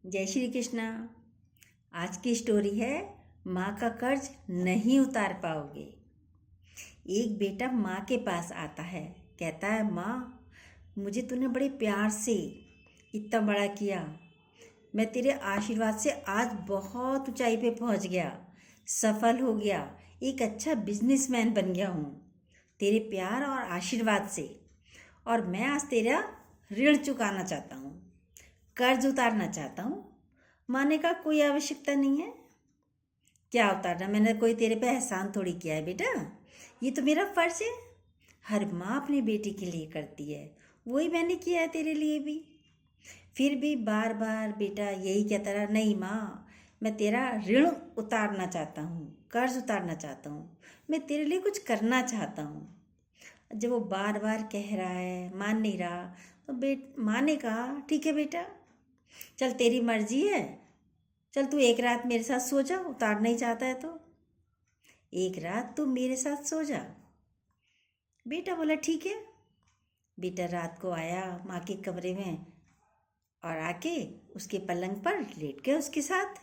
जय श्री कृष्णा। आज की स्टोरी है माँ का कर्ज नहीं उतार पाओगे। एक बेटा माँ के पास आता है, कहता है माँ, मुझे तूने बड़े प्यार से इतना बड़ा किया। मैं तेरे आशीर्वाद से आज बहुत ऊंचाई पे पहुँच गया, सफल हो गया, एक अच्छा बिजनेसमैन बन गया हूँ तेरे प्यार और आशीर्वाद से। और मैं आज तेरा ऋण चुकाना चाहता हूँ, कर्ज उतारना चाहता हूँ। माने का कोई आवश्यकता नहीं है। क्या उतारना? मैंने कोई तेरे पे एहसान थोड़ी किया है बेटा, ये तो मेरा फर्ज है। हर माँ अपनी बेटी के लिए करती है, वही मैंने किया है तेरे लिए भी। फिर भी बार बार बेटा यही कहता रहा, नहीं माँ, मैं तेरा ऋण उतारना चाहता हूँ, कर्ज उतारना चाहता हूँ, मैं तेरे लिए कुछ करना चाहता हूँ। जब वो बार बार कह रहा है, मान नहीं रहा, तो माँ ने कहा, ठीक है बेटा, चल तेरी मर्जी है, चल तू एक रात मेरे साथ सो जा, उतार नहीं चाहता है तो एक रात तू मेरे साथ सो जा। बेटा बोला ठीक है। बेटा रात को आया माँ के कमरे में और आके उसके पलंग पर लेट गया उसके साथ।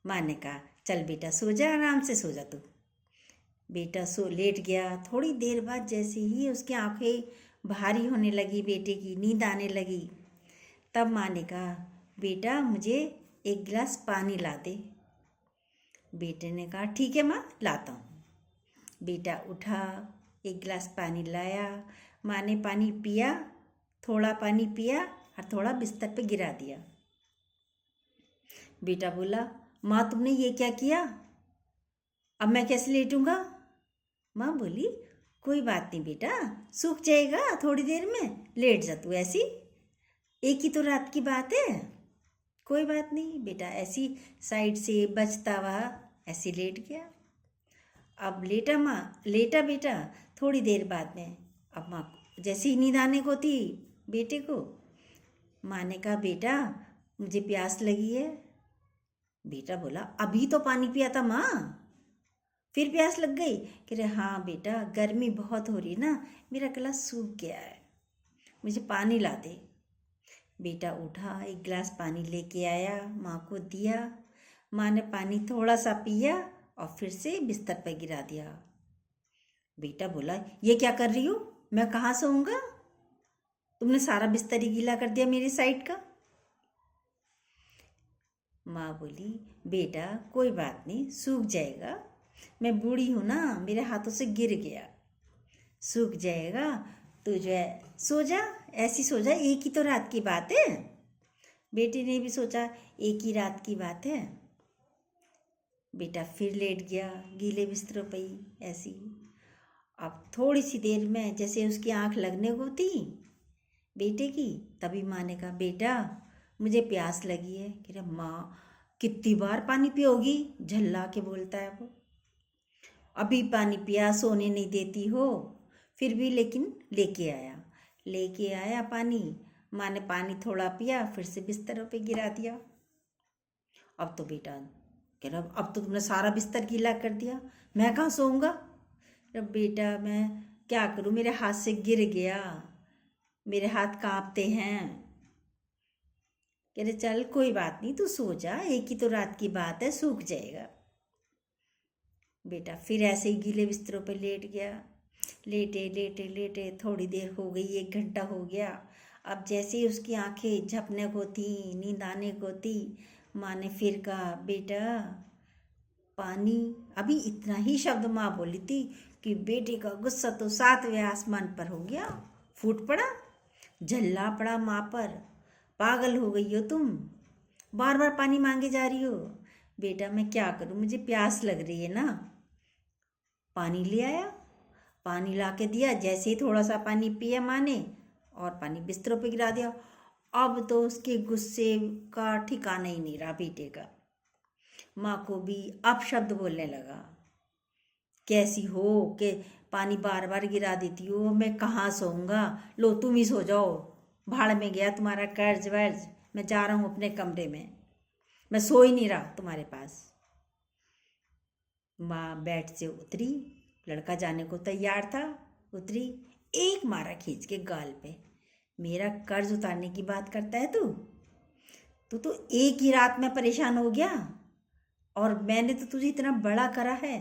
माँ ने कहा, चल बेटा सो जा, आराम से सो जा तू। बेटा सो लेट गया। थोड़ी देर बाद जैसे ही उसकी आंखें भारी होने लगी, बेटे की नींद आने लगी, तब माँ ने कहा, बेटा मुझे एक गिलास पानी ला दे। बेटे ने कहा, ठीक है माँ, लाता हूँ। बेटा उठा, एक गिलास पानी लाया। माँ ने पानी पिया, थोड़ा पानी पिया और थोड़ा बिस्तर पे गिरा दिया। बेटा बोला, माँ तुमने ये क्या किया? अब मैं कैसे लेटूंगा? माँ बोली, कोई बात नहीं बेटा, सूख जाएगा थोड़ी देर में, लेट जा तू ऐसी, एक ही तो रात की बात है, कोई बात नहीं। बेटा ऐसी साइड से बचता हुआ ऐसे लेट गया। अब लेटा बेटा थोड़ी देर बाद में। अब माँ जैसे ही नींद आने को थी बेटे को, माँ ने कहा, बेटा मुझे प्यास लगी है। बेटा बोला, अभी तो पानी पिया था माँ, फिर प्यास लग गई? कह रहे, हाँ बेटा, गर्मी बहुत हो रही ना, मेरा गला सूख गया है, मुझे पानी ला दे। बेटा उठा, एक गिलास पानी लेके आया, माँ को दिया। माँ ने पानी थोड़ा सा पिया और फिर से बिस्तर पर गिरा दिया। बेटा बोला, ये क्या कर रही हो? मैं कहाँ सोऊंगा? तुमने सारा बिस्तर ही गीला कर दिया मेरी साइड का। माँ बोली, बेटा कोई बात नहीं, सूख जाएगा, मैं बूढ़ी हूँ ना, मेरे हाथों से गिर गया, सूख जाएगा। तू जो है सो जा, ऐसी सो जा, एक ही तो रात की बात है। बेटी ने भी सोचा एक ही रात की बात है। बेटा फिर लेट गया गीले बिस्तरों पर ही ऐसी। अब थोड़ी सी देर में जैसे उसकी आंख लगने को थी बेटे की, तभी माँ ने कहा, बेटा मुझे प्यास लगी है। कह रहा, माँ कितनी बार पानी पियोगी? झल्ला के बोलता है वो। अभी पानी पिया, सोने नहीं देती हो। फिर भी लेकिन लेके आया पानी। माँ ने पानी थोड़ा पिया, फिर से बिस्तरों पे गिरा दिया। अब तो बेटा कह रहा, अब तो तुमने सारा बिस्तर गीला कर दिया, मैं कहाँ सोऊंगा? अब बेटा मैं क्या करूँ, मेरे हाथ से गिर गया, मेरे हाथ कांपते हैं। कह रहे, चल कोई बात नहीं, तू सो जा, एक ही तो रात की बात है, सूख जाएगा। बेटा फिर ऐसे ही गीले बिस्तरों पर लेट गया। लेटे लेटे लेटे थोड़ी देर हो गई, 1 घंटा हो गया। अब जैसे ही उसकी आंखें झपने को थी, नींद आने को थी, माँ ने फिर कहा, बेटा पानी। अभी इतना ही शब्द माँ बोली थी कि बेटे का गुस्सा तो 7वें आसमान पर हो गया, फूट पड़ा, झल्ला पड़ा माँ पर। पागल हो गई हो तुम, बार बार पानी मांगे जा रही हो। बेटा मैं क्या करूँ, मुझे प्यास लग रही है ना। पानी ले आया, पानी ला के दिया, जैसे ही थोड़ा सा पानी पिया माँ ने और पानी बिस्तरों पे गिरा दिया। अब तो उसके गुस्से का ठिकाना ही नहीं रहा बेटे का। माँ को भी अपशब्द बोलने लगा, कैसी हो कि पानी बार बार गिरा देती हो, मैं कहाँ सोऊंगा, लो तुम ही सो जाओ, भाड़ में गया तुम्हारा कर्ज वर्ज, मैं जा रहा हूँ अपने कमरे में, मैं सो ही नहीं रहा तुम्हारे पास। माँ बेड से उतरी, लड़का जाने को तैयार था, उतरी, एक मारा खींच के गाल पे, मेरा कर्ज उतारने की बात करता है तू? तू तो एक ही रात में परेशान हो गया, और मैंने तो तुझे इतना बड़ा करा है।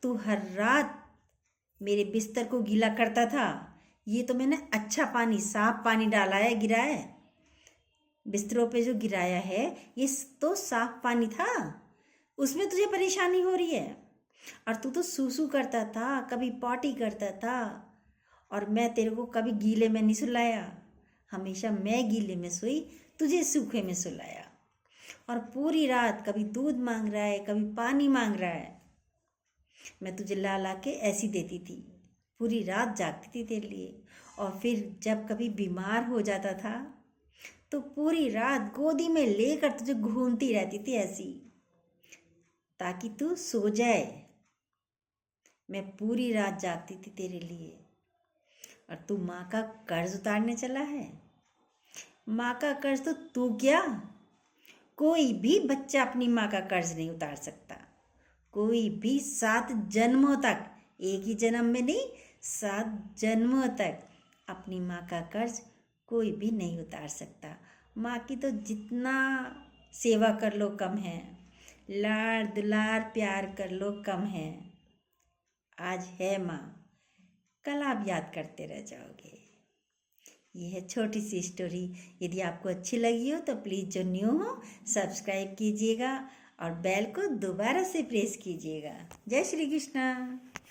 तू हर रात मेरे बिस्तर को गीला करता था। ये तो मैंने अच्छा पानी, साफ पानी डाला है, गिराया है। बिस्तरों पे जो गिराया है ये तो साफ पानी था, उसमें तुझे परेशानी हो रही है। और तू तो सूसू करता था, कभी पॉटी करता था, और मैं तेरे को कभी गीले में नहीं सुलाया। हमेशा मैं गीले में सोई, तुझे सूखे में सुलाया। और पूरी रात कभी दूध मांग रहा है, कभी पानी मांग रहा है। मैं तुझे ला ला के ऐसी देती थी, पूरी रात जागती थी तेरे लिए। और फिर जब कभी बीमार हो जाता था तो पूरी रात गोदी में लेकर तुझे घूमती रहती थी ऐसी, ताकि तू सो जाए। मैं पूरी रात जागती थी तेरे लिए। और तू माँ का कर्ज उतारने चला है। माँ का कर्ज तो तू क्या, कोई भी बच्चा अपनी माँ का कर्ज नहीं उतार सकता। कोई भी 7 जन्मों तक, एक ही जन्म में नहीं, 7 जन्मों तक अपनी माँ का कर्ज कोई भी नहीं उतार सकता। माँ की तो जितना सेवा कर लो कम है, लाड़ दुलार प्यार कर लो कम है। आज है माँ, कल आप याद करते रह जाओगे। ये है छोटी सी स्टोरी। यदि आपको अच्छी लगी हो तो प्लीज़, जो न्यू हो, सब्सक्राइब कीजिएगा और बेल को दोबारा से प्रेस कीजिएगा। जय श्री कृष्णा।